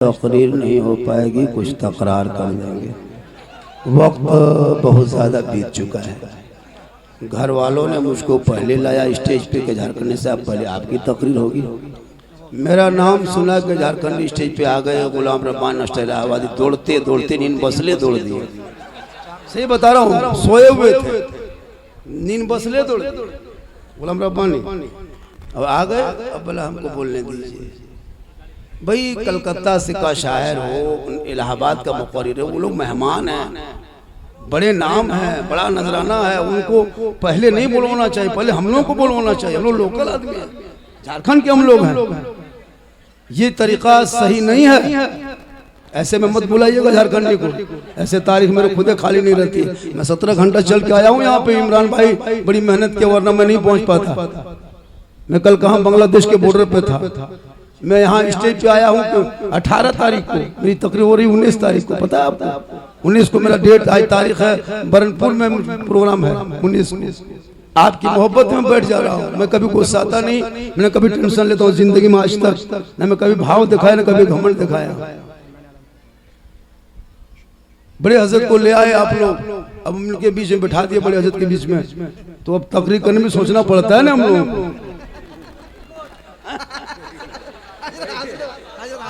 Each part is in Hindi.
तकरीर नहीं हो पाएगी, कुछ तकरार कर देंगे। वक्त बहुत ज़्यादा बीत चुका है। घर वालों ने मुझको पहले लाया स्टेज पे के झारखंड से, अब पहले आपकी तकरीर होगी। मेरा नाम सुना के झारखंड स्टेज पे आ गए गुलाम रब्बानी इलाहाबादी, दौड़ते दौड़ते नींद बसले दौड़ दिए। सही बता रहा हूँ, सोए हुए थे, नींद बसले दौड़ गुलाम रब्बानी। अब आ गए, अब बोला हमको बोलने दीजिए। भाई कलकत्ता से का शायर हो, इलाहाबाद का मुक़र्रिर है, वो लोग मेहमान हैं, बड़े नाम हैं, बड़ा नजराना है, उनको पहले नहीं बुलवाना चाहिए, पहले हम लोग को बुलवाना चाहिए। हम लोग लोकल आदमी हैं, झारखंड के हम लोग हैं, ये तरीका सही नहीं है। ऐसे में मत बुलाइएगा झारखंडी को, ऐसे तारीख मेरे खुदे खाली नहीं रहती। मैं 17 घंटा चल के आया हूँ यहाँ पे, इमरान भाई बड़ी मेहनत के, वरना मैं नहीं पहुँच पाता। मैं कल कहाँ बांग्लादेश के बॉर्डर पे था, मैं यहाँ स्टेज पे आया हूँ 18 तारीख को, मेरी तकरीर हो रही 19 तारीख को, पता है आपको? 19 को मेरा डेट आज तारीख है, बरनपुर में प्रोग्राम है 19। आपकी मोहब्बत में बैठ जा रहा हूँ। मैं कभी गुस्सा आता नहीं, मैंने कभी टेंशन लेता हूँ जिंदगी में आज तक, न मैं कभी भाव दिखाया न कभी घमंड दिखाया। बड़े हजरत को ले आए आप लोग, अब हम लोग के बीच में बैठा दिए, बड़े हजरत के बीच में, तो अब तकरीर करने में सोचना पड़ता है ना हम लोगों को,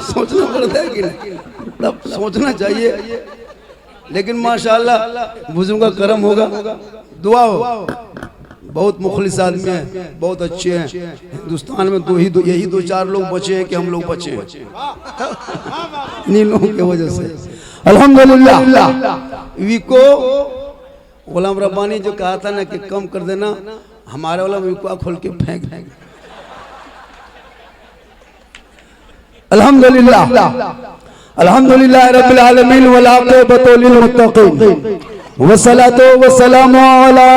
सोचना पड़ता है कि नहीं? सोचना चाहिए। लेकिन माशाअल्लाह बुजुर्गों का करम होगा, दुआ हो। बहुत मुखलिस आदमी हैं, बहुत अच्छे हैं। हिंदुस्तान में यही दो चार लोग बचे हैं कि हम लोग बचे हैं, इन्हीं लोगों की वजह से अल्हम्दुलिल्लाह। विको गुलाम रब्बानी जो कहा था ना कि कम कर देना, हमारे वाला विको खोल के फेंक देंगे। अल्हम्दुलिल्लाह अल्हम्दुलिल्लाह रब्बिल आलमीन वल आक़िबतु लिल मुत्तक़ीन वस्सलातु वस्सलामु अला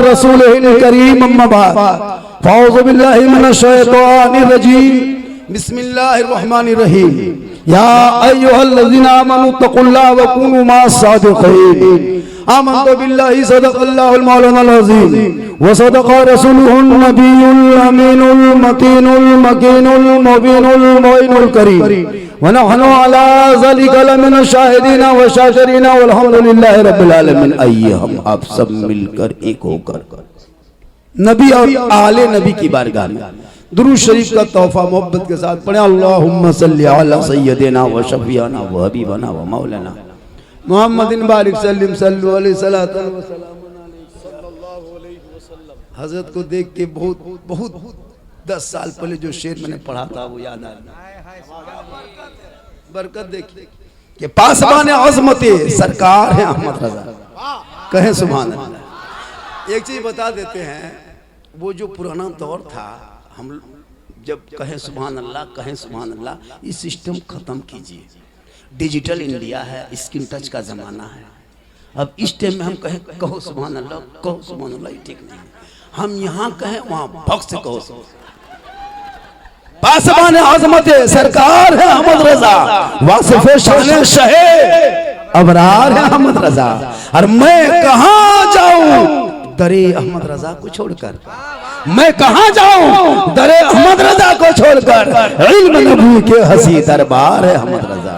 रसूलिल करीम अम्मा बाद फ़अऊज़ु बिल्लाहि मिनश शैतानिर रजीम बिस्मिल्लाहिर रहमानिर रहीम या अय्युहल्लज़ीना आमनू तक़ुल्लाह व कूनू मा'as सादिक़ीन आमन्तु बिल्लाहि सदक़ल्लाहुल मौलानाल अज़ीम व सदक़ रसूलुहुन नबियुल अमीनुल मतीनुल मकीनुल मुबीनुल मुइनुल करीम व नहनु अला ज़ालिका लमिन शाहिदीन व शाकिरीन वल्हम्दुलिल्लाहि रब्बिल आलमीन। आइए हम आप सब मिलकर एक होकर नबी और आले नबी की बारगाह में दुरूद शरीफ का तोहफा मोहब्बत के साथ पढ़े। अल्लाहुम्मा सल्लि अला सय्यदिना व शफीअना व हबीबना व मौलाना मुहम्मदिन बारिक सल्लिम सल्लु अलैहि सलातन व सलामुन अलैहि सल्लल्लाहु अलैहि वसल्लम। हजरत को देख के बहुत 10 साल पहले जो शेर मैंने पढ़ा था वो याद आ गया। बरकत देखिए कि पासबान अज़मते सरकार है अहमद रजा, कहें सुभान अल्लाह। एक चीज बता देते हैं, वो जो पुराना दौर था, हम जब कहें सुभान अल्लाह, कहें सुभान अल्लाह, इस सिस्टम खत्म कीजिए। डिजिटल इंडिया है, स्क्रीन टच का जमाना है। अब इस टाइम में हम कहें कहो सुभान अल्लाह, कहो सुभान अल्लाह, ठीक नहीं है। हम यहाँ कहें वहां भक्त से कहो। पासबान आज़मत सरकार है अहमद रजा, वासिफ शान शहे अबरार है अहमद रजा। और मैं कहाँ जाऊं दरे अहमद रजा को छोड़कर, मैं कहाँ जाऊं दरे अहमद रजा को छोड़कर, इल्म नबी के हसी दरबार है अहमद रजा।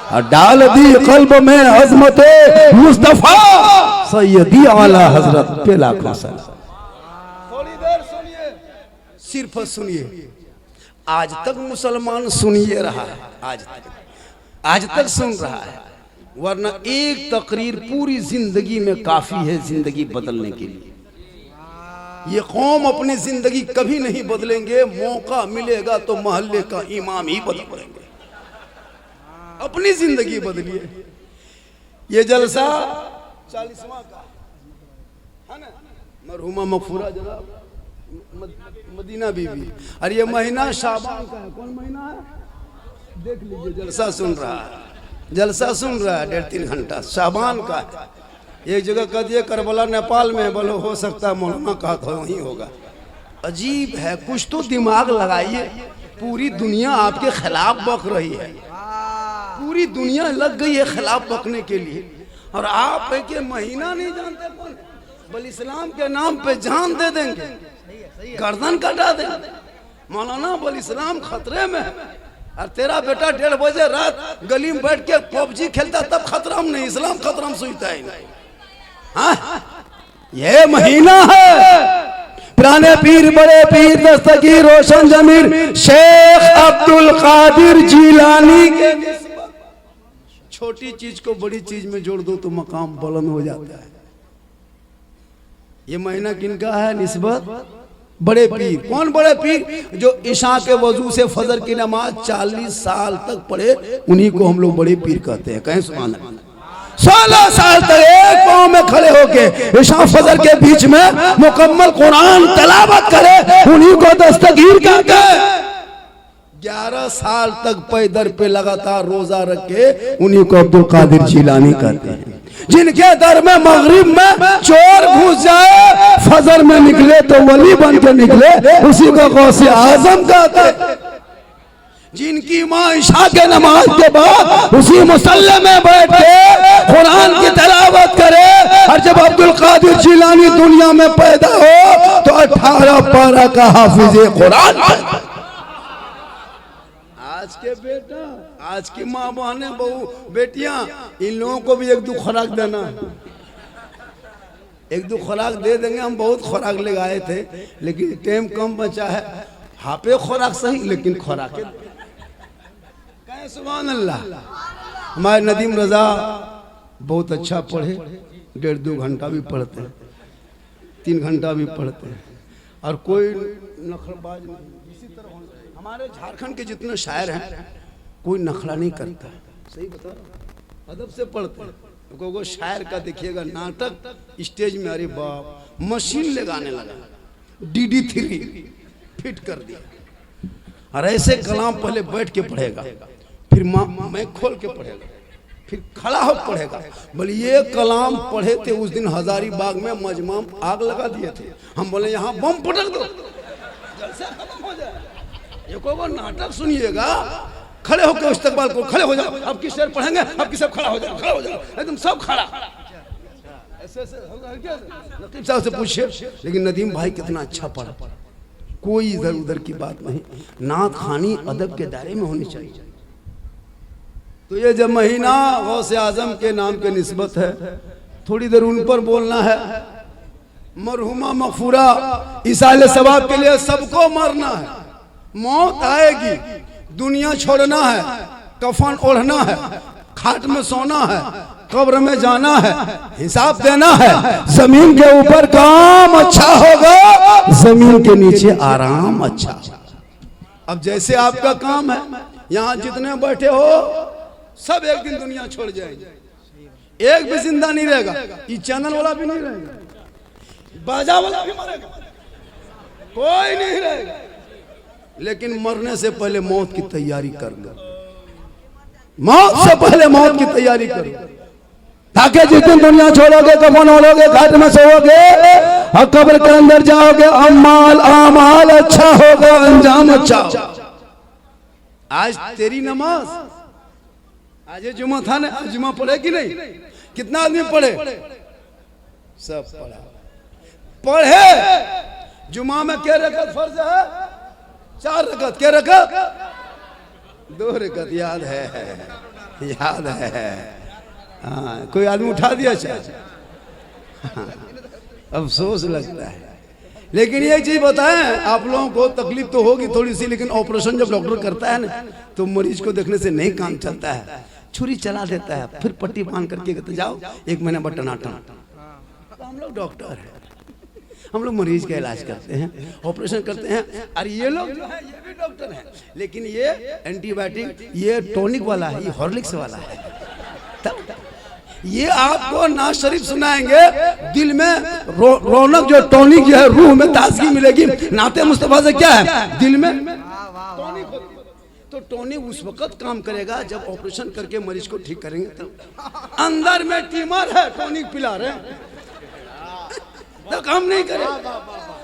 और डाल दी कल्ब में अज़मते मुस्तफा सैयदी आला हजरत पे लाखों सलाम। थोड़ी देर सुनिए, सिर्फ सुनिए। आज तक मुसलमान सुनिए रहा है, आज तक सुन रहा है, वरना एक तकरीर पूरी जिंदगी में काफी है जिंदगी बदलने के लिए। ये कौम अपनी जिंदगी कभी नहीं बदलेंगे, मौका मिलेगा तो मोहल्ले का इमाम ही बदलेंगे। अपनी जिंदगी बदलिए। ये जलसा 40वां का है ना, मरहुमा मगफूरा जनाब मदीना बीबी। और ये महीना शाबान का है, कौन महीना है? देख लीजिए, जलसा सुन रहा है, जलसा सुन रहा है 1.5-3 घंटा, शाबान का है। एक जगह कह दिए करबला नेपाल में, बोलो हो सकता है मौलाना कहा था वहीं होगा। अजीब है, कुछ तो दिमाग लगाइए। पूरी दुनिया आपके खिलाफ बक रही है, पूरी दुनिया लग गई है खिलाफ बकने के लिए, और आप है कि महीना नहीं जानते कौन, बल इस्लाम के नाम पे जान दे देंगे, गर्दन कटा देंगे। मौलाना बल इस्लाम खतरे में है, और तेरा बेटा 1:30 बजे रात गली में बैठ के पबजी खेलता तब खतरा में नहीं, इस्लाम खतरा में सोचता है नहीं। हाँ? ये महीना है पुराने पीर बड़े पीर दस्तगीर रोशन जमीर शेख अब्दुल कादिर जिलानी के छोटी चीज को बड़ी चीज में जोड़ दो तो मकाम बुलंद हो जाता है। ये महीना किनका है निस्बत? बड़े पीर। कौन बड़े पीर? जो ईशा के वजू से फजर की नमाज 40 साल तक पढ़े, उन्हीं को हम लोग बड़े पीर कहते हैं। कहें सुभान अल्लाह। 16 साल तक एक पांव में खड़े होके ईशा फजर के बीच में मुकम्मल कुरान तलावत करे, उन्हीं को दस्तगीर कहते हैं। 11 साल तक पैदर पे लगातार रोजा रखे, उन्हीं को अब्दुल कादिर जिलानी कहते हैं। जिनके दर में मगरिब में चोर घुस जाए, फजर में निकले तो वली बन के निकले, उसी को गौसे आजम कहते हैं। जिनकी माँ इशा के नमाज के बाद उसी मुसल्ले में बैठ के कुरान की तिलावत करे, और जब अब्दुल कादिर जिलानी दुनिया में पैदा हो तो 18 पारा का हाफिज कुरान। आज के बेटा, आज की माँ बहने बहू बेटियां, इन लोगों को भी 1-2 खुराक देना। 1-2 खुराक दे देंगे। हम बहुत खुराक ले आए थे, लेकिन टाइम कम बचा है। हापे खुराक सही, लेकिन खुराक सुभान अल्लाह। हमारे नदीम रजा बहुत अच्छा पढ़े, 1.5-2 घंटा भी पढ़ते हैं, 3 घंटा भी पढ़ते हैं, और कोई नखरबाज नहीं। इसी तरह हमारे झारखंड के जितने शायर हैं, कोई नखरा नहीं करता। सही बता, अदब से पढ़ते हैं। को शायर का देखिएगा नाटक स्टेज में, अरे बाप, मशीन लगाने लगा, DD3 फिट कर दिया। और ऐसे कलाम पहले बैठ के पढ़ेगा, फिर मैं खोल के पढ़ेगा, फिर खड़ा हो पढ़ेगा। बोले ये कलाम पढ़े थे उस दिन हजारीबाग में, मजमा में आग लगा दिए थे। हम बोले यहाँ बम पटक दो, जलसा खत्म हो जाए। ये को नाटक सुनिएगा, खड़े होकर इस्तकबाल को, खड़े हो जाओ, अब किस शेर पढ़ेंगे, अब किस सब खड़ा हो जाओ, खड़ा हो जाओ, एकदम सब खड़ा। ऐसे नकीब साहब से पूछिए। लेकिन नदीम भाई कितना अच्छा पढ़ा, कोई इधर उधर की बात नहीं, नात खानी अदब के दायरे में होनी चाहिए। तो ये जब महीना गौसे आजम के नाम के निस्बत है, थोड़ी देर उन पर बोलना है। मरहुमा मगफूरा इसाले सवाब के लिए सबको मरना है, मौत आएगी, दुनिया छोड़ना है, कफन ओढ़ना है, खाट में सोना है, कब्र में जाना है, हिसाब देना है। जमीन के ऊपर काम अच्छा होगा, जमीन के नीचे आराम अच्छा। अब जैसे आपका काम है, यहाँ जितने बैठे हो सब एक दिन दुनिया छोड़ जाएंगे, एक भी जिंदा नहीं रहेगा। ये चैनल वाला भी नहीं रहेगा, बाजा वाला भी मरेगा, कोई नहीं रहेगा। लेकिन मरने से पहले मौत की तैयारी कर लो, मौत से पहले मौत की तैयारी करो, ताकि जिस दिन दुनिया छोड़ोगे, कफन ओढ़ोगे, घाट में सोओगे और कब्र के अंदर जाओगे, अमाल अच्छा होगा, अंजाम अच्छा। आज तेरी नमाज, आज ये जुमा था ना, आज जुमा पढ़े कि नहीं? कितना आदमी पढ़े? सब पढ़ा। पढ़े जुमा में क्या रकत फर्ज है? 4 रकत। क्या रकत? 2 रकत। याद है, याद है। हाँ, कोई आदमी उठा दिया चाचा, अफसोस लगता है। लेकिन ये चीज बताएं, आप लोगों को तकलीफ तो होगी थोड़ी सी, लेकिन ऑपरेशन जब डॉक्टर करता है ना, तो मरीज को देखने से नहीं काम चलता है, छुरी चला देता है, फिर पट्टी बांध करके कहते जाओ 1 महीना बटनाटन। तो हम लोग डॉक्टर हैं, हम लोग मरीज का इलाज करते हैं, ऑपरेशन करते हैं। और ये लोग जो है ये भी डॉक्टर हैं, लेकिन ये एंटीबायोटिक, ये टॉनिक वाला है, ये हॉर्लिक्स वाला है। तब ये आपको नाज शरीफ सुनाएंगे, दिल में रौनक, जो टॉनिक जो है, रूह में ताजगी मिलेगी। नाते मुस्तफा से क्या है, दिल में टॉनिक होती है। तो टॉनिक उस वक्त काम करेगा जब ऑपरेशन करके मरीज को ठीक करेंगे। तब अंदर में ट्यूमर है, टॉनिक पिला रहे हैं तो काम नहीं करे।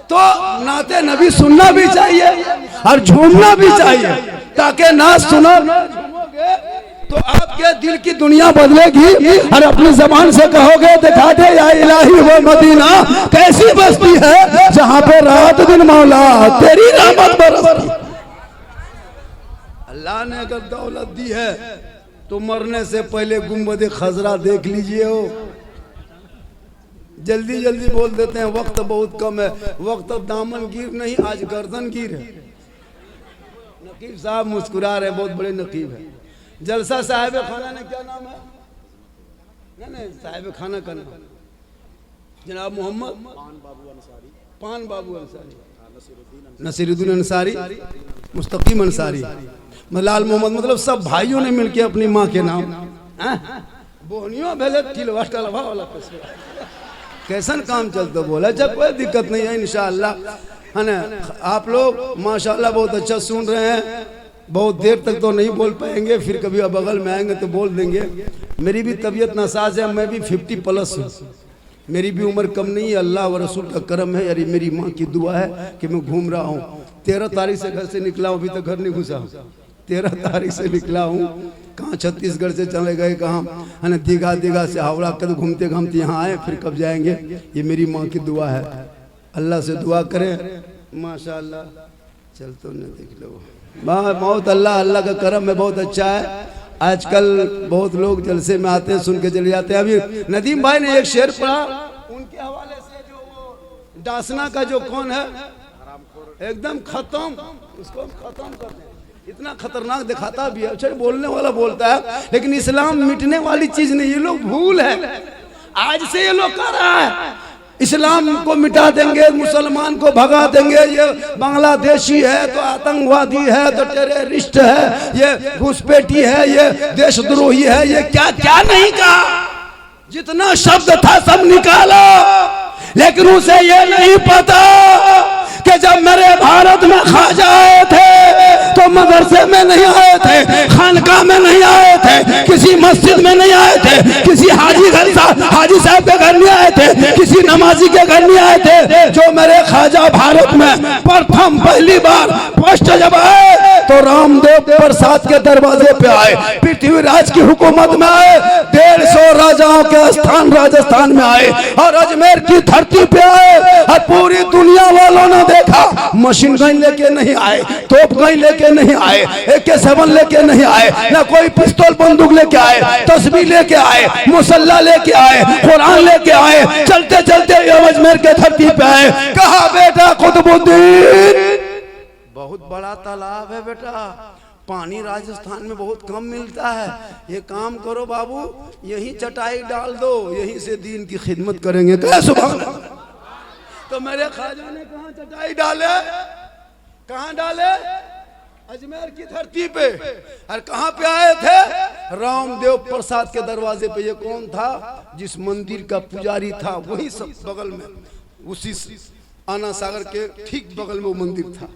तो नाते नबी सुनना भी चाहिए और झूमना भी चाहिए, ताकि नाच सुनो तो आपके दिल की दुनिया बदलेगी। और अपनी जबान से कहोगे, दिखा दे या इलाही वो मदीना कैसी बस्ती है जहां पे रात दिन मौला तेरी रहमत बरसती। अल्लाह ने अगर दौलत दी है तो मरने से पहले गुंबद खजरा देख लीजिए। हो जल्दी जल्दी बोल देते हैं वक्त बहुत कम है। वक्त अब दामन गिर नहीं, आज गर्दन गिर है। नकीब साहब मुस्कुरा रहे, बहुत बड़े नकीब है। जलसा साहिब खाना ने क्या नाम है? नहीं साहिब खाना का नाम जनाब मोहम्मद पान बाबू अंसारी, नसीरुद्दीन अंसारी, मुस्तकीम अंसारी, लाल मोहम्मद, मतलब सब भाइयों ने मिलके अपनी माँ के नाम बोहनियों भेले टिलवा टलवा वाला कैसन काम चलता बोला। जब कोई दिक्कत नहीं है इंशाअल्लाह, है ना। आप लोग माशाअल्लाह बहुत अच्छा सुन रहे हैं। बहुत देर तक तो नहीं बोल पाएंगे, फिर कभी अब बगल में आएंगे तो बोल देंगे। मेरी भी तबीयत नासाज है, मैं भी 50+ हूँ, मेरी भी उम्र कम नहीं है। अल्लाह व रसूल का करम है, यारी मेरी माँ की दुआ है कि मैं घूम रहा हूँ। 13 तारीख से घर से निकला हूँ, अभी तक घर नहीं घुसा हूँ। 13 तारीख से निकला हूँ, कहाँ छत्तीसगढ़ से चले गए, कहाँ है ना, दीघा से हावड़ा कद घूमते घूमते यहाँ आए, फिर कब जाएंगे। ये मेरी माँ की दुआ है, अल्लाह से दुआ करें। माशाअल्लाह चल तो न देख लो बहुत अल्लाह का करम है, बहुत अच्छा है। आजकल बहुत लोग जलसे में आते हैं, सुन के चले जाते हैं। अभी नदीम भाई ने एक शेर पढ़ा, उनके हवाले से जो वो डासना का जो कौन है एकदम खत्म, उसको हम खत्म कर दें। इतना खतरनाक दिखाता भी है, अच्छा बोलने वाला बोलता है, लेकिन इस्लाम मिटने वाली चीज नहीं, ये लोग भूल है। आज से ये लोग कर रहा है, इस्लाम को मिटा देंगे, मुसलमान को भगा देंगे। ये बांग्लादेशी है तो आतंकवादी है तो टेररिस्ट है, ये घुसपैठी है, ये देशद्रोही है, ये क्या क्या नहीं कहा। जितना शब्द था सब निकाला, लेकिन उसे ये नहीं पता कि जब मेरे भारत में ख्वाजा आए थे तो मदरसे में नहीं आए थे, खानका में नहीं आए थे, किसी मस्जिद में नहीं आए थे, किसी हाजी साहब के घर नहीं आए थे, किसी नमाजी के घर नहीं आए थे। जो मेरे ख्वाजा भारत में प्रथम पहली बार पोस्ट जब आए तो रामदेव प्रसाद के दरवाजे पे आए, पृथ्वीराज की हुकूमत में आए, 150 राजाओं के स्थान राजस्थान में आए और अजमेर की धरती पे आए। और पूरी दुनिया वालों ने देखा, मशीन गन लेके नहीं आए, तोप गन लेके नहीं आए, AK-7 लेके नहीं आए, ना कोई पिस्तौल बंदूक लेके आए, तस्बीह लेके आए, मुसल्ला लेके आए, कुरान लेके आए। चलते चलते अजमेर के धरती पे आए, कहा बेटा कुतुबुद्दीन बहुत बड़ा तालाब है बेटा, पानी राजस्थान में बहुत कम मिलता है, ये काम करो बाबू, यही चटाई डाल दो, यहीं से दीन की खिदमत करेंगे। सुभान अल्लाह। तो मेरे ख्वाजा ने कहाँ चटाई डाले, कहाँ डाले? अजमेर की धरती पे। और कहाँ पे आए थे? रामदेव प्रसाद के दरवाजे पे। ये कौन था? जिस मंदिर का पुजारी था वही सब बगल में, उसी आना सागर के ठीक बगल में वो मंदिर था,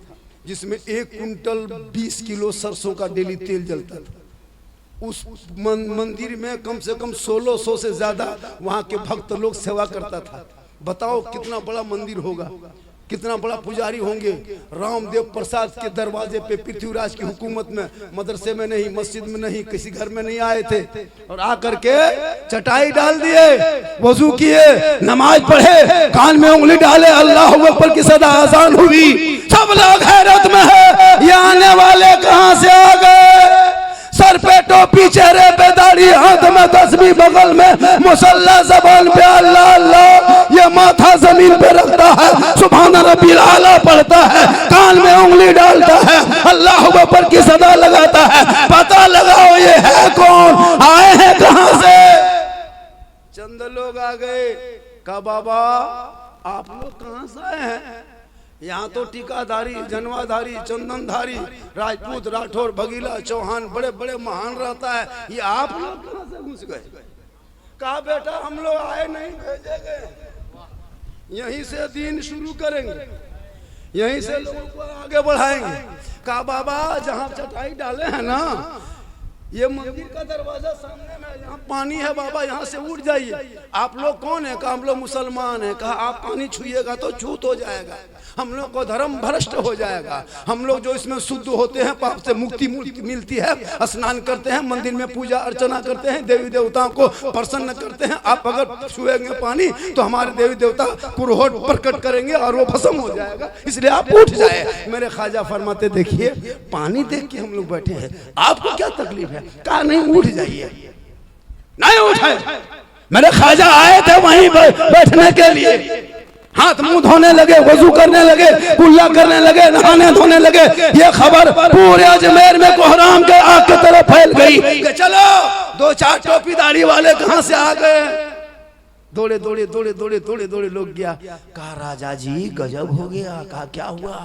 जिसमें 1 कुंटल 20 किलो सरसों का डेली तेल जलता था। उस मंदिर में कम से कम 1600 से ज्यादा वहां के भक्त लोग सेवा करता था। बताओ कितना बड़ा मंदिर होगा, कितना बड़ा पुजारी होंगे। रामदेव प्रसाद के दरवाजे पे पृथ्वीराज की हुकूमत में, मदरसे में नहीं, मस्जिद में नहीं, किसी घर में नहीं आए थे और आकर के चटाई डाल दिए, वजू किए, नमाज पढ़े, कान में उंगली डाले, अल्लाह अकबर की सदा आजान हुई। सब लोग हैरत में है, ये आने वाले कहां से आ गए? सर पे टोपी, चेहरे पे दाढ़ी, हाथ में तस्बीह, बगल में मुसल्ला, ज़बान पे अल्लाह अल्लाह, ये माथा जमीन पे रखता है, सुभान रब्बिल आला पढ़ता है, कान में उंगली डालता है, अल्लाह अकबर की सदा लगाता है। पता लगाओ ये है कौन, आए हैं कहां से? चंद लोग आ गए, कहा बाबा आप लोग कहां से आए हैं? यहाँ तो टीकाधारी, जनवाधारी, चंदनधारी, राजपूत, राठौर, भगीला, चौहान, बड़े बड़े महान रहता है, ये आप लोग कहाँ से घुस गए? कहा बेटा हम लोग आए नहीं, भेजे गए, यहीं से दीन शुरू करेंगे, यहीं से लोगों को आगे बढ़ाएंगे। कहा बाबा जहाँ चटाई डाले हैं ना, ये मंदिर का दरवाजा सामने में, यहाँ पानी है बाबा, यहाँ से उठ जाइए। आप लोग कौन है? कहा हम लोग मुसलमान हैं। कहा आप पानी छुइएगा तो छूत हो जाएगा, हम लोग को धर्म भ्रष्ट हो जाएगा। हम लोग जो इसमें शुद्ध होते हैं, पाप से मुक्ति मिलती है, स्नान करते हैं, मंदिर में पूजा अर्चना करते हैं, देवी देवताओं को प्रसन्न करते हैं। आप अगर छुएंगे पानी तो हमारे देवी देवता कुरोहट प्रकट करेंगे और वो भस्म हो जाएगा, इसलिए आप उठ जाए। मेरे ख्वाजा फरमाते देखिए पानी देख के हम लोग बैठे हैं, आपको क्या तकलीफ है? कहा नहीं उठ जाइए। नहीं उठे। मेरे ख्वाजा आए थे वहीं बैठने के लिए, हाथ मुंह धोने लगे, वजू करने लगे, कुल्ला करने लगे, नहाने धोने लगे। ये खबर पूरे अजमेर में कोहराम के आग की तरफ फैल गई कि चलो 2-4 टोपीदारी वाले कहां से आ गए। दौड़े दौड़े दौड़े दौड़े दौड़े दौड़े लोग गया। कहा राजा जी गजब हो गया। कहा क्या हुआ?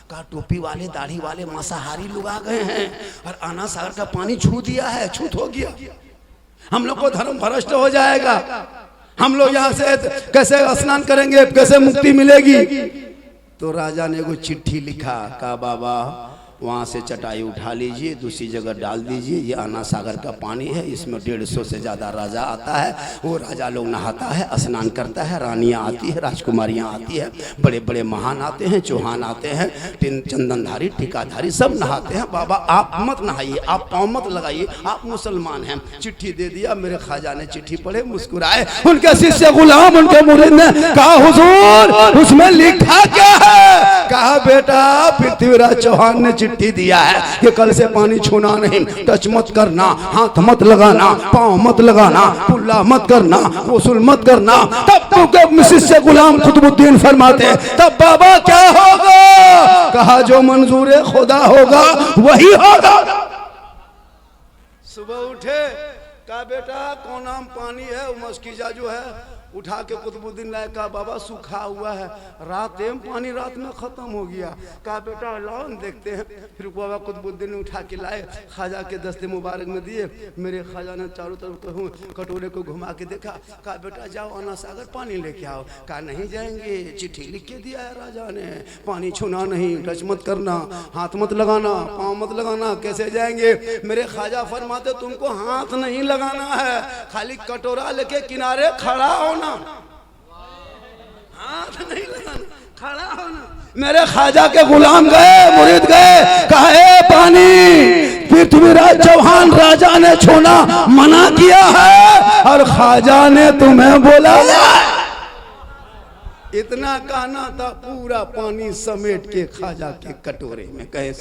कहा टोपी वाले दाढ़ी वाले मांसाहारी लोग आ गए हैं और आना सागर का पानी छू दिया है, छूत हो गया, हम लोग को धर्म भ्रष्ट हो जाएगा, हम लोग यहाँ से कैसे स्नान करेंगे, कैसे मुक्ति मिलेगी? तो राजा ने वो चिट्ठी लिखा। कहा बाबा वहाँ से चटाई उठा लीजिए, दूसरी जगह डाल दीजिए, ये आना सागर का पानी है, इसमें 150 से ज़्यादा राजा आता है, वो राजा लोग नहाता है, स्नान करता है, रानियाँ आती है, राजकुमारियाँ आती है, बड़े बड़े महान आते हैं, चौहान आते हैं, चंदनधारी टीकाधारी सब नहाते हैं। बाबा आप मत नहाइए, आप पाँव मत लगाइए, आप मुसलमान हैं। चिट्ठी दे दिया। मेरे ख्वाजा ने चिट्ठी पढ़े, मुस्कुराए। उनके शिष्य गुलाम, उनके मुरीद ने कहा हुजूर उसमें लिखा क्या है? कहा बेटा पृथ्वीराज चौहान ने चिट्ठी दिया है कि कल से पानी छूना नहीं, टच मत करना, हाथ मत लगाना, पांव मत लगाना, कुल्ला मत करना, वसूल मत करना। तब शिष्य गुलाम कुतुबुद्दीन फरमाते तब बाबा क्या होगा? कहा जो मंजूर खुदा होगा वही होगा। सुबह उठे, कहा बेटा कौन नाम पानी है? मस्कीजा जो है उठा के कुतुबुद्दीन लाए। कहा बाबा सूखा हुआ है, रात पानी रात में खत्म हो गया। कहा बेटा लाओ देखते हैं। फिर बाबा कुतुबुद्दीन ने उठा के लाए, ख्वाजा के दस्ते मुबारक में दिए। मेरे ख्वाजा ने चारों तरफ कटोरे को घुमा के देखा। कहा बेटा जाओ आना सागर पानी लेके आओ। कहा नहीं जाएंगे, चिट्ठी लिख के दिया है राजा ने, पानी छूना नहीं, टच मत करना, हाथ मत लगाना, पाँव मत लगाना, कैसे जाएंगे? मेरे ख्वाजा फरमाते तुमको हाथ नहीं लगाना है, खाली कटोरा लेके किनारे खड़ा होना, हाथ नहीं लगाना, खड़ा होना। मेरे ख्वाजा के गुलाम गए, मुरीद गए, कहा पानी पृथ्वीराज चौहान राजा ने छूना मना किया है और ख्वाजा ने तुम्हें बोला। इतना कहना था, पूरा पानी समेट के ख्वाजा के कटोरे में। कहे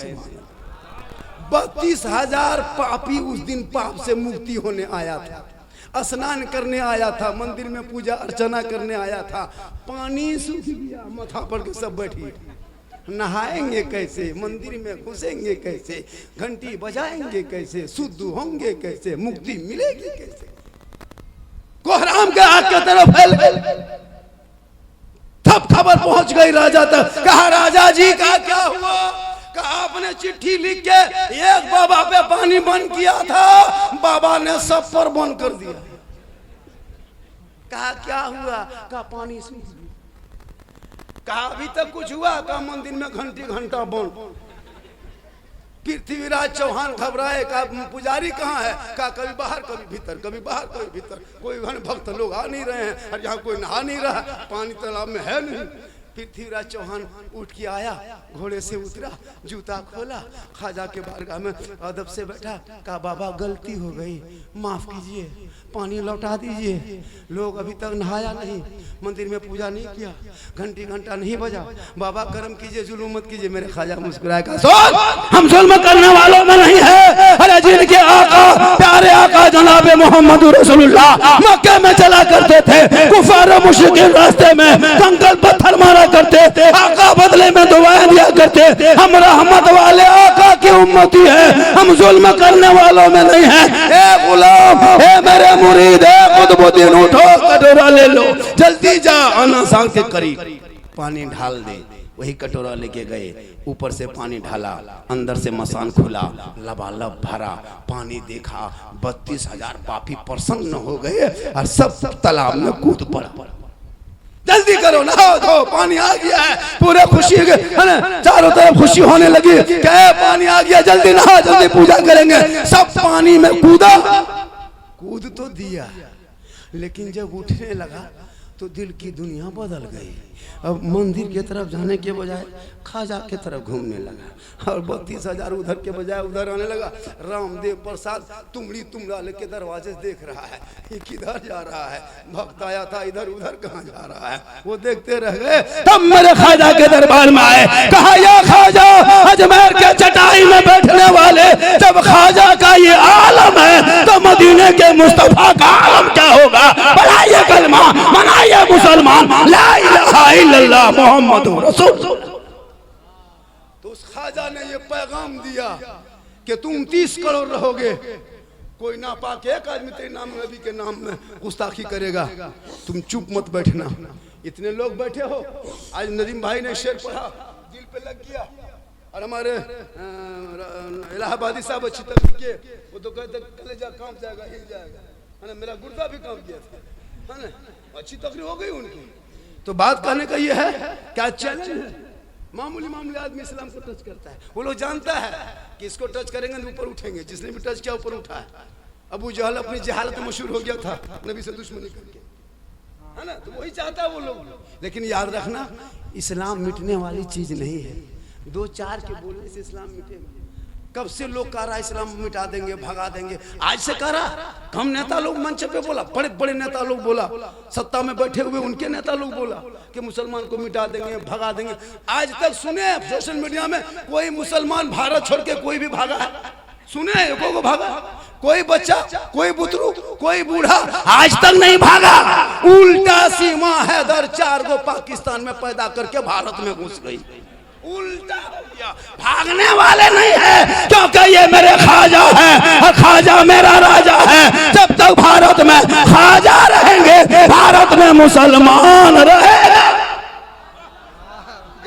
32,000 पापी उस दिन पाप से मुक्ति होने आया था, स्नान करने आया था, मंदिर में पूजा अर्चना करने आया था। पानी सूख गया, माथा पर के सब बैठिए। नहाएंगे कैसे? मंदिर में घुसेंगे कैसे? घंटी बजाएंगे कैसे? शुद्ध होंगे कैसे? मुक्ति मिलेगी कैसे? कोहराम के आग की तरफ फैल गए। तब खबर पहुंच गई राजा तक। कहा राजा जी का क्या हुआ? कहा आपने चिट्ठी लिख के एक बाबा पे पानी बंद किया था, बाबा ने सब पर बंद कर दिया। कहा क्या हुआ? कहा पानी सूख गया। कहा अभी तक कुछ हुआ? कहा मंदिर में घंटी घंटा बंद। पृथ्वीराज चौहान घबराए। कहा पुजारी कहाँ है? कहा कभी बाहर कभी भीतर, कभी बाहर कभी भीतर, कोई भक्त लोग आ नहीं रहे हैं और यहाँ कोई नहा नहीं रहा, पानी तालाब में है नहीं। पृथ्वीराज चौहान उठ के आया, घोड़े से उतरा, जूता खोला, ख्वाजा के बारगाह में अदब से बैठा। कहा बाबा गलती हो गई, माफ कीजिए, पानी लौटा दीजिए। लोग अभी तक नहाया नहीं, मंदिर में पूजा नहीं किया, घंटी घंटा नहीं बजा, बाबा करम कीजिए, जुल्म मत कीजिए। मेरे ख्वाजा मुस्कुराए, कहा हम जुल्म करने वालों में नहीं है। अरे जिनके आका प्यारे आका जनाब मोहम्मद रसूलुल्लाह मक्के में चला करते थे, कुफार मुशरिकीन रास्ते में कंकड़ पत्थर मारा करते, आका बदले में दुआएं दिया करते। हम रहमत वाले आका की उम्मती है, हम जुल्म करने वालों में नहीं है। ए गुलाम, ए मेरे मुरीद, ए कुतुबुद्दीन उठो, कटोरा ले लो, जल्दी जा, आना साग के करीब पानी ढाल दे। वही कटोरा लेके गए, ऊपर से पानी ढाला, अंदर से मसान खुला, लबालब भरा पानी देखा। 32,000 पापी प्रसन्न हो गए और सब तालाब में कूद पड़ा। जल्दी जल्दी करो, नहाओ धो, पानी आ गया है, पूरे खुशी है ना, चारों तरफ खुशी होने लगी, क्या पानी आ गया, जल्दी नहा, जल्दी पूजा करेंगे। सब पानी में कूद तो दिया, लेकिन जब उठने लगा तो दिल की दुनिया बदल गई। अब मंदिर की तरफ जाने के बजाय खाजा की तरफ घूमने लगा, और 32,000 उधर के बजाय उधर आने लगा। रामदेव प्रसाद तुमड़ा लेके दरवाजे देख रहा है, ये किधर जा रहा है, भक्त आया था इधर उधर कहाँ जा रहा है, वो देखते रह गए। तब मेरे खाजा के दरबार में आए, कहा या खाजा, अजमेर के चटाई में बैठने वाले जब खाजा का ये आलम है तो मदीने के मुस्तफा का आलम क्या होगा। पढ़ाइए कलमा, मनाइए मुसलमान, ला इलाहा इल्लल्लाह मुहम्मदुर रसूल। तो उस खाजा ने ये पैगाम दिया कि तुम 30 करोड़ रहोगे, कोई ना पाक एक आदमी तेरे नाम नबी के नाम में गुस्ताखी करेगा, तुम चुप मत बैठना। इतने लोग बैठे हो, आज नदीम भाई ने शेर पढ़ा, दिल पे लग गया। और हमारे इलाहाबादी साहब अच्छी तरह किए, वो तो कहते कलेजा कांप जाएगा, हिल जाएगा, है ना, मेरा गुर्दा भी कांप गया था, है ना, अच्छी तकरीर हो गई उनकी। तो बात कहने का ये है, क्या चैलेंज है, मामूली आदमी इस्लाम को टच करता है, वो लोग जानता है कि इसको टच करेंगे तो ऊपर उठेंगे, जिसने भी टच किया ऊपर उठा है। अबू जहल अपनी जहालत में मशहूर हो गया था नबी से दुश्मनी करके, है ना, तो वही चाहता है वो लोग। लेकिन याद रखना, इस्लाम मिटने वाली चीज नहीं है, 2-4 के बोलने से इस्लाम मिटेगा। कब से लोग कह रहा है इस्लाम मिटा देंगे, भगा देंगे, आज से कह रहा। कम नेता लोग मंच पे बोला, बड़े बड़े नेता लोग बोला, सत्ता में बैठे हुए उनके नेता लोग बोला कि मुसलमान को मिटा देंगे, भगा देंगे। आज तक सुने सोशल मीडिया में कोई मुसलमान भारत छोड़ के कोई भी भागा है? सुने को भागा? कोई बच्चा, कोई बुतरू, कोई बूढ़ा आज तक नहीं भागा। उल्टा सीमा हैदर 4 गो पाकिस्तान में पैदा करके भारत में घुस गई। उल्टा हो गया, भागने वाले नहीं है, क्योंकि ये मेरे खाजा है और खाजा मेरा राजा है। जब तक भारत में खाजा रहेंगे, भारत में मुसलमान रहेगा।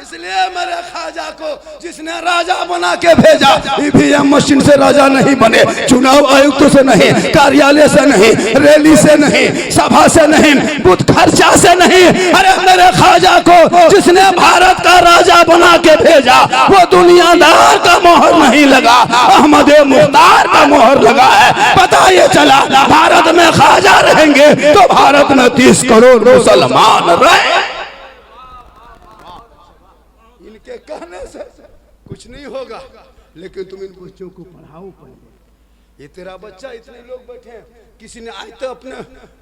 इसलिए मेरे खाजा को जिसने राजा बना के भेजा, ईवीएम मशीन से राजा नहीं बने, चुनाव आयुक्त से नहीं, कार्यालय से नहीं, रैली से नहीं, सभा से नहीं, बुत खर्चा से नहीं। अरे मेरे खाजा को जिसने भारत का राजा बना के भेजा, वो दुनियादार का मोहर नहीं लगा, अहमद मुख्तार का मोहर लगा है। पता ये चला भारत में खाजा रहेंगे तो भारत में 30 करोड़ मुसलमान रहे। इनके कहने से कुछ नहीं होगा, लेकिन तुम इन बच्चों को पढ़ाओ पहले। ये तेरा बच्चा, इतने लोग बैठे हैं, किसी ने आज तो अपने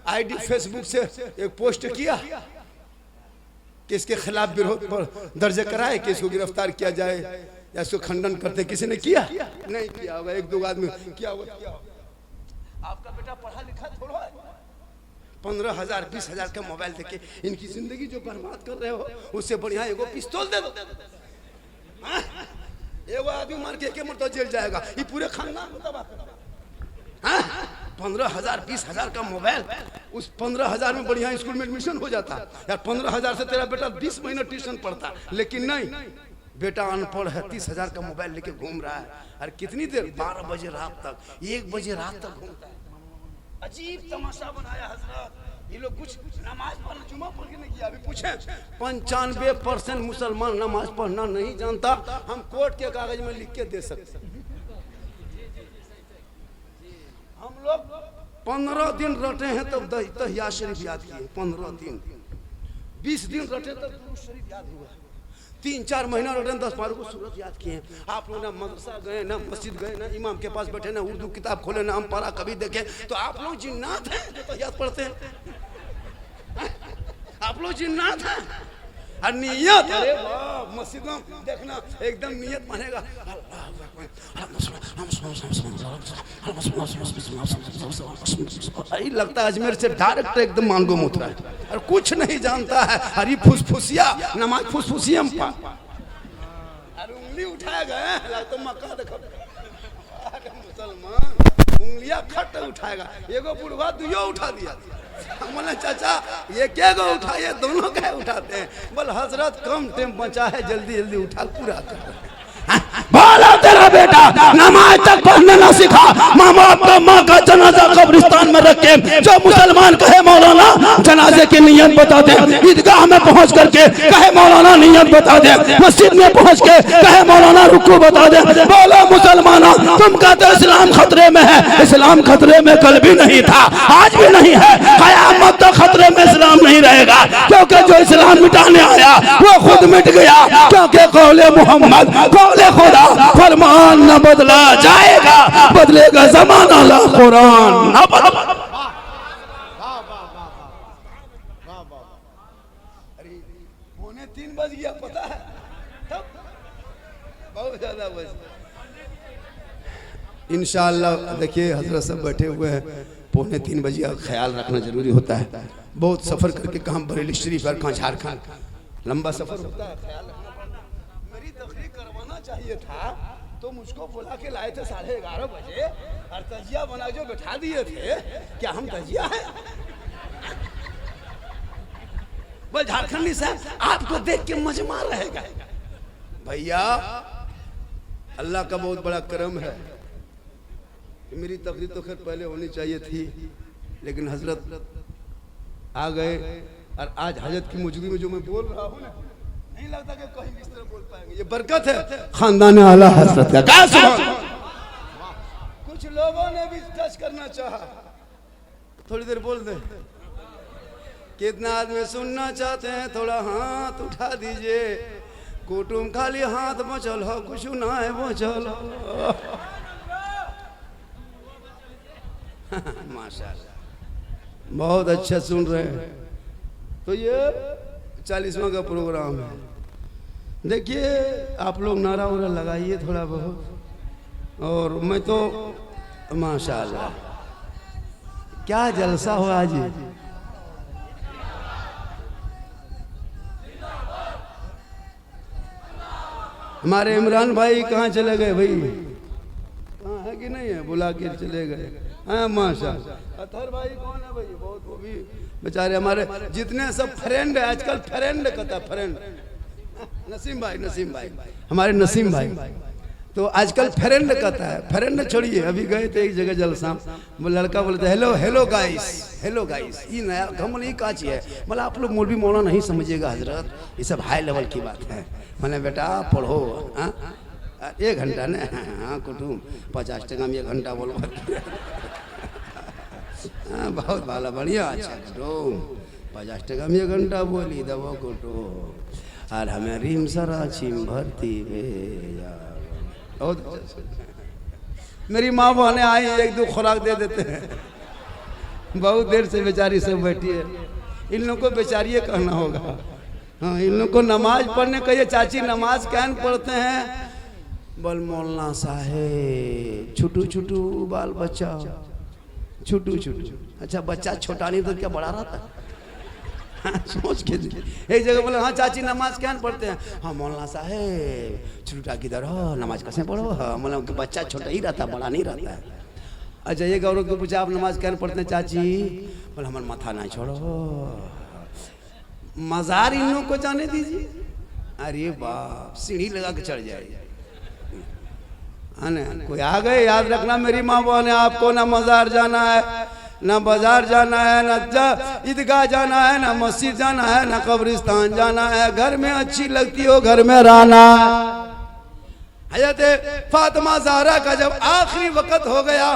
आईडी फेसबुक से एक पोस्ट किया कि इसके खिलाफ विरोध पर दर्ज कराए कि इसको गिरफ्तार किया जाए या इसको खंडन करते। किसी ने किया? नहीं किया होगा, 1-2 आदमी किया होगा। आपका बेटा पढ़ा लिखा थोड़ा है, 15,000 20,000 का मोबाइल देके इनकी जिंदगी जो बर्बाद कर रहे हो, उससे बढ़िया एगो पिस्तौल दे दो। एगो आदमी मार के 1 मरतबा जेल जाएगा, ये पूरे खानदान को तबाह कर देगा। 15,000 20,000 का मोबाइल, उस 15,000 में बढ़िया स्कूल में एडमिशन हो जाता यार। 15,000 से तेरा बेटा 20 महीना ट्यूशन पढ़ता, लेकिन नहीं, बेटा अनपढ़ है, 30,000 का मोबाइल लेके घूम रहा है। अरे कितनी देर? 12 बजे रात तक, 1 बजे रात तक घूमता है। अजीब तमाशा बनाया हजरत। ये लोग कुछ नमाज पढ़ना, जुमा पढ़ के नहीं किया। अभी पूछे 95% मुसलमान नमाज पढ़ना नहीं जानता। हम कोर्ट के कागज में लिख के दे सकते। हम लोग 15 दिन रटे हैं तब तहिया शरीफ याद किए, 15 दिन, 20 दिन रटे तब दुरूद शरीफ याद हुआ, 3-4 महीना रटे 10-12 को सूरत याद किए। आप लोग ना मदरसा गए, ना मस्जिद गए, ना इमाम के पास बैठे, ना उर्दू किताब खोले, ना हम पढ़ा कभी देखे। तो आप लोग जिन्नात हैं जो तो याद पढ़ते हैं? आप लोग जिन्नात हैं। और नियत, अरे वाह, मस्जिद में देखना एकदम नियत मानेगा, लगता है अजमेर से डायरेक्ट एकदम मांगो मुतरा है और कुछ नहीं जानता है। हरी फुसफुसिया, नमाज फुसफुसिया में अरे उंगली उठाया गया तो मक्का देखो, मुसलमान उंगलियां खट उठाएगा। एगो बुढ़वा दुयो उठा दिया। बोले चाचा ये क्या गो उठा, ये दोनों क्या उठाते हैं? बोल हजरत कम टाइम बचा है, जल्दी जल्दी उठा पूरा कर। बोला तेरा बेटा नमाज तक पढ़ने ना सीखा, माँ बाप का माँ का जनाजा कब्रिस्तान में रख के जो मुसलमान कहे मौलाना जनाजे की नियत बता दे, ईदगाह में पहुंच करके कहे मौलाना नियत बता दे, मस्जिद में पहुंच के कहे मौलाना रुकू बता दे। बोलो मुसलमानों, तुम कहते हो इस्लाम खतरे में है, इस्लाम खतरे में कल भी नहीं था, आज भी नहीं है, क़यामत तक खतरे में इस्लाम नहीं रहेगा, क्योंकि जो इस्लाम मिटाने आया वो खुद मिट गया, क्योंकि कौले मोहम्मद कौले खुदा, फरमान न बदला जाएगा, बदलेगा जमाना ला कुरान न बदला। अरे 2:45 बज गया, पता है तब बहुत ज्यादा बज। इंशाअल्लाह देखिए हजरत सब बैठे हुए हैं, 2:45 बजे का ख्याल रखना जरूरी होता है। बहुत सफर करके कहाँ बरेली शरीफ और कहाँ झारखंड, लंबा सफर होता है, ख्याल रखना पड़ता। मेरी तकरीर करवाना चाहिए था तो मुझको बुला के लाए थे 11:30 बजे और तजिया बना जो बैठा दिए थे। क्या हम तजिया है? बोल झारखंडी साहब आपको देख के मजमा रहेगा। भैया अल्लाह का बहुत बड़ा करम है, मेरी तकरीर तो खैर पहले होनी चाहिए थी, लेकिन हजरत आ गए और आज हजरत की मौजूदगी में जो मैं बोल रहा हूँ ना, नहीं लगता कि कहीं इस तरह बोल पाएंगे। ये बरकत है खानदान आला हजरत का। क्या सुभान। कुछ लोगों ने भी टच करना चाहा, थोड़ी देर बोल दे। कितना आदमी सुनना चाहते हैं, थोड़ा हाथ उठा दीजिए। कुटुम खाली हाथ मचल हो, कुछ ना है वो चलो। माशाल्लाह बहुत अच्छा सुन रहे हैं। तो ये 40वां का प्रोग्राम है। देखिए आप लोग नारा वारा लगाइए थोड़ा बहुत, और मैं तो माशाल्लाह क्या जलसा हो आज। हमारे इमरान भाई कहाँ चले गए भाई? कहाँ है कि नहीं है? बुला के चले गए। हाँ माशाल्लाह। अतहर भाई कौन है भाई? बहुत वो भी बेचारे हमारे जितने सब फ्रेंड है आजकल, फ्रेंड कहता है फ्रेंड। नसीम भाई हमारे नसीम भाई तो आजकल फ्रेंड कहता है। फ्रेंड छोड़िए, अभी गए थे एक जगह जलसा, वो लड़का बोलते हेलो गाइस, ये नया घम नहीं काची है। बोला आप लोग मौलवी मौलाना नहीं समझिएगा हजरत, ये सब हाई लेवल की बात है। मैंने बेटा पढ़ो 1 घंटा ने, हाँ कुटुम 50 टका में 1 घंटा बोलो। हाँ बहुत भाला बढ़िया, अच्छा कुटुम 50 टका में 1 घंटा बोली दबो कुटुम। और हमें रीम सरा छिम भरती बहुत। मेरी माँ बहने आई 1-2 खुराक दे देते हैं, बहुत देर से बेचारी सब बैठी है। इन लोगों को बेचारी कहना होगा। हाँ इन लोग को नमाज पढ़ने कहिए, चाची नमाज क्या पढ़ते हैं? बोल मौलाना साहेब छुटू बाल बच्चा छुटू। अच्छा बच्चा छोटा नहीं तो क्या बड़ा रहता है? हाँ, सोच के एक जगह बोले हाँ चाची नमाज क्या पढ़ते हैं? हाँ मौलाना साहेब छोटा किधर हो, नमाज कैसे पढ़ो? हाँ मतलब बच्चा छोटा ही रहता, बड़ा नहीं रहता है। अच्छा ये गौरव को पूछा आप नमाज क्या पढ़ते हैं चाची? बोले हमारा माथा ना छोड़ो, मजार इन लोगों को जाने दीजिए। अरे बाप सीढ़ी लगा के चढ़ जाए। कोई आ गए, याद रखना मेरी माँ बहन है, आपको ना मजार जाना है, ना बाजार जाना है, ना ईदगाह जाना है, ना मस्जिद जाना है, ना कब्रिस्तान जाना है। घर में अच्छी लगती हो घर में रहना। हज़रत फातिमा ज़हरा का जब आखिरी वक्त हो गया,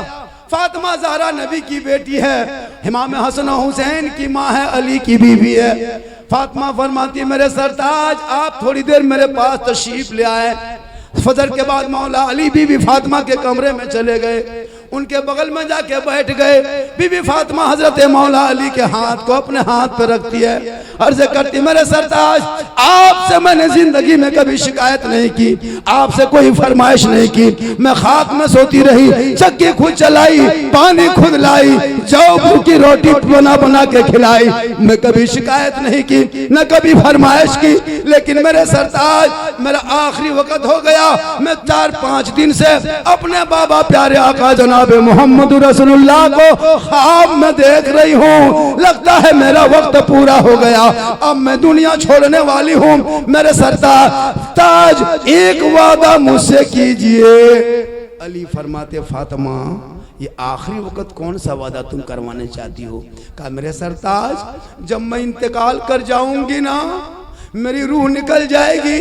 फातिमा ज़हरा नबी की बेटी है, इमाम हसन हुसैन की माँ है, अली की बीवी है। फातिमा फरमाती है मेरे सरताज आप थोड़ी देर मेरे पास तशरीफ ले आए। फजर के बाद मौला अली बीबी फातिमा के कमरे में चले गए, उनके बगल में जाके बैठ गए। बीबी फातिमा हजरत मौला अली के हाथ को अपने हाथ पर रखती है, अर्ज करती मेरे सरताज आपसे मैंने जिंदगी में कभी शिकायत नहीं की, आपसे कोई फरमाइश नहीं की। मैं खाक में सोती रही, चक्की खुद चलाई, पानी खुद लाई, जौ की रोटी बना बना के खिलाई। मैं कभी शिकायत नहीं की, न कभी फरमाइश की। लेकिन मेरे सरताज मेरा आखिरी वक्त हो गया, मैं 4-5 दिन से अपने बाबा प्यारे आका जनाब मोहम्मद रसूलुल्लाह को ख्वाब में देख रही हूँ। लगता है मेरा वक्त पूरा हो गया, अब मैं दुनिया छोड़ने वाली हूँ। मेरे सरताज एक वादा मुझसे कीजिए। अली फरमाते फातिमा ये आखिरी वक्त कौन सा वादा तुम करवाना चाहती हो? कहा मेरे सरताज, जब मैं इंतकाल कर जाऊंगी ना, मेरी रूह निकल जाएगी,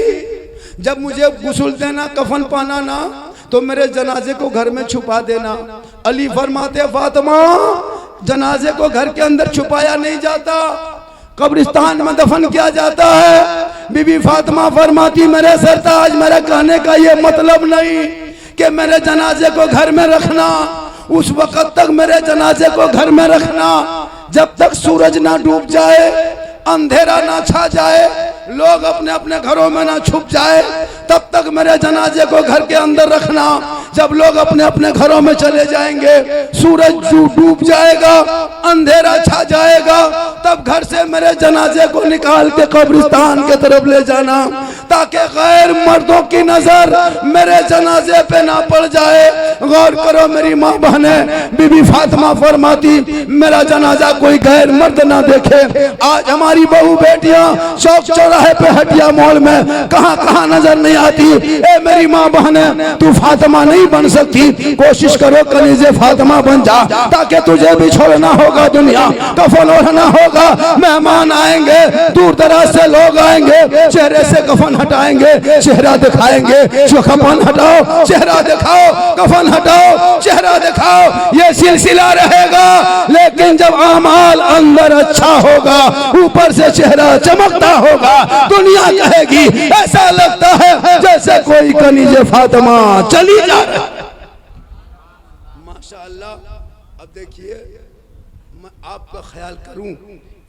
जब मुझे गुस्ल देना, कफन पाना ना, तो मेरे जनाजे को घर में छुपा देना। अली फरमाते फातिमा, जनाजे को घर के अंदर छुपाया नहीं जाता, कब्रिस्तान में दफन किया जाता है। बीबी फातिमा फरमाती मेरे सरताज, मेरे कहने का ये मतलब नहीं कि मेरे जनाजे को घर में रखना, उस वक्त तक मेरे जनाजे को घर में रखना जब तक सूरज ना डूब जाए, अंधेरा ना छा जाए, लोग अपने अपने घरों में ना छुप जाए, तब तक मेरे जनाजे को घर के अंदर रखना। जब लोग अपने अपने घरों में चले जाएंगे, सूरज डूब जाएगा, अंधेरा छा जाएगा, तब घर से मेरे जनाजे को निकाल के कब्रिस्तान के तरफ ले जाना, ताकि गैर मर्दों की नजर मेरे जनाजे पे ना पड़ जाए। गौर करो मेरी माँ बहने, बीबी फातिमा फरमाती मेरा जनाजा कोई गैर मर्द ना देखे। आज हमारी बहू बेटियां चौक चौराहे पे, हटिया मॉल में, कहां कहां नजर नहीं आती। ए मेरी माँ बहने, तू फातिमा नहीं बन सकती, कोशिश करो कनीज़े फातिमा बन जा, ताकि तुझे भी छोड़ना होगा दुनिया, कफन ओढ़ना होगा, मेहमान आएंगे, दूर दराज से लोग आएंगे, चेहरे से कफन हटाएंगे, चेहरा दिखाएंगे, जो कफन हटाओ चेहरा दिखाओ, कफन हटाओ चेहरा दिखाओ, ये सिलसिला रहेगा। लेकिन जब अमाल अंदर अच्छा होगा, ऊपर से चेहरा चमकता होगा, दुनिया कहेगी ऐसा लगता है जैसे कोई कनीज़े फातिमा चली जा रही। माशाअल्लाह। अब देखिए, मैं आपका ख्याल करूं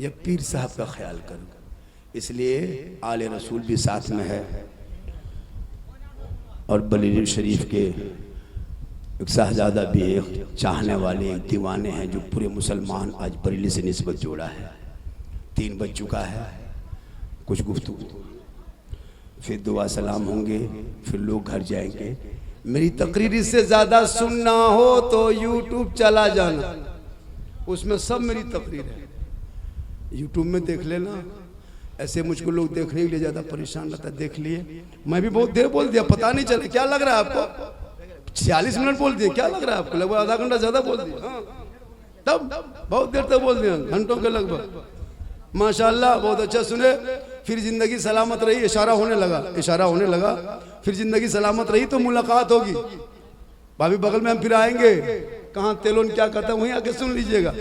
या पीर साहब का ख्याल करूं, इसलिए आले रसूल भी साथ में है, और बरेली शरीफ के एक साहजादा भी एक चाहने वाले, एक दीवाने हैं, जो पूरे मुसलमान आज बरेली से निस्बत जोड़ा है। 3 बज चुका है, कुछ गुफ्तगू, फिर दुआ सलाम होंगे, फिर लोग घर जाएंगे। मेरी तकरीर इससे ज़्यादा सुनना हो तो यूट्यूब चला जाना, उसमें सब मेरी तकरीर है, यूट्यूब में देख लेना। ऐसे मुझको लोग देखने के लिए ज़्यादा परेशान रहता है, देख लिए। मैं भी बहुत देर बोल दिया, पता नहीं चले। क्या लग रहा है आपको? 46 मिनट बोल दिए, क्या लग रहा है आपको? लगभग आधा घंटा ज़्यादा बोल दिया। हाँ, तब बहुत देर तक बोल दिया, घंटों के लगभग। माशाअल्लाह, बहुत अच्छा सुने। फिर जिंदगी सलामत रही, इशारा होने लगा, इशारा होने लगा, फिर जिंदगी सलामत रही तो मुलाकात होगी। भाभी बगल में हम फिर आएंगे, कहाँ तेलोन क्या कहता है वहीं आके सुन लीजिएगा।